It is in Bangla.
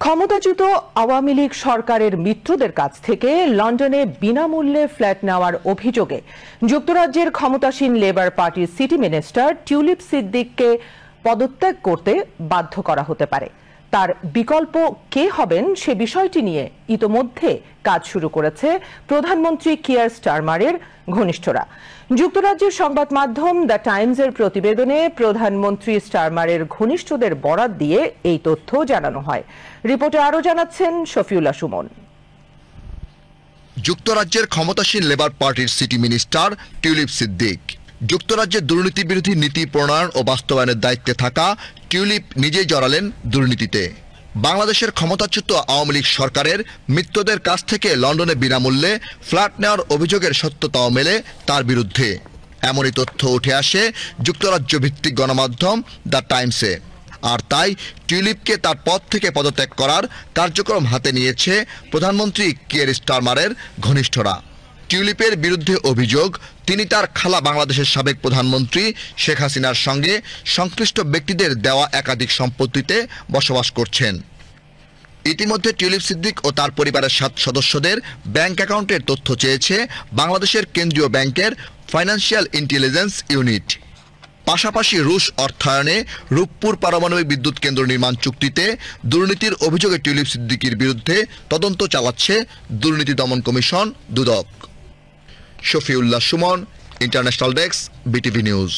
ক্ষমতাচ্যুত আওয়ামী লীগ সরকারের মিত্রদের কাছ থেকে লন্ডনে বিনামূল্যে ফ্ল্যাট নেওয়ার অভিযোগে যুক্তরাজ্যের ক্ষমতাসীন লেবার পার্টির সিটি মিনিস্টার টিউলিপ সিদ্দিককে পদত্যাগ করতে বাধ্য করা হতে পারে। তার বিকল্প কে হবেন সে বিষয়টি নিয়ে ইতোমধ্যে কাজ শুরু করেছে প্রধানমন্ত্রী কিয়ার স্টারমারের ঘনিষ্ঠরা। যুক্তরাজ্যের সংবাদ মাধ্যম দ্য টাইমসের প্রতিবেদনে প্রধানমন্ত্রী স্টারমারের ঘনিষ্ঠদের বরাত দিয়ে এই তথ্য জানানো হয়। রিপোর্টে আরো জানাচ্ছেন শফিউল্লাহ সুমন। যুক্তরাজ্যের ক্ষমতাসীন লেবার পার্টির সিটি মিনিস্টার টিউলিপ সিদ্দিক। যুক্তরাজ্যের দুর্নীতি বিরোধী নীতি প্রণয়ন ও বাস্তবায়নের দায়িত্বে থাকা টিউলিপ নিজেই জড়ালেন দুর্নীতিতে। বাংলাদেশের ক্ষমতাচ্যুত আওয়ামী লীগ সরকারের মিত্রদের কাছ থেকে লন্ডনে বিনামূল্যে ফ্ল্যাট নেওয়ার অভিযোগের সত্যতাও মেলে তার বিরুদ্ধে। এমনই তথ্য উঠে আসে যুক্তরাজ্য ভিত্তিক গণমাধ্যম দ্য টাইমসে। আর তাই টিউলিপকে তার পদ থেকে পদত্যাগ করার কার্যক্রম হাতে নিয়েছে প্রধানমন্ত্রী কিয়ার স্টারমারের ঘনিষ্ঠরা। টিউলিপের বিরুদ্ধে অভিযোগ, তিনি তার খালা বাংলাদেশের সাবেক প্রধানমন্ত্রী শেখ হাসিনার সঙ্গে সংশ্লিষ্ট ব্যক্তিদের দেওয়া একাধিক সম্পত্তিতে বসবাস করছেন। ইতিমধ্যে টিউলিপ সিদ্দিক ও তার পরিবারের 7 সদস্যদের ব্যাংক অ্যাকাউন্টের তথ্য চেয়েছে বাংলাদেশের কেন্দ্রীয় ব্যাংকের ফাইন্যান্সিয়াল ইন্টেলিজেন্স ইউনিট। পাশাপাশি রুশ অর্থায়নে রূপপুর পারমাণবিক বিদ্যুৎ কেন্দ্র নির্মাণ চুক্তিতে দুর্নীতির অভিযোগে টিউলিপ সিদ্দিকের বিরুদ্ধে তদন্ত চালাচ্ছে দুর্নীতি দমন commission Dudok. Shafiullah Sumon, international desk, BTV news.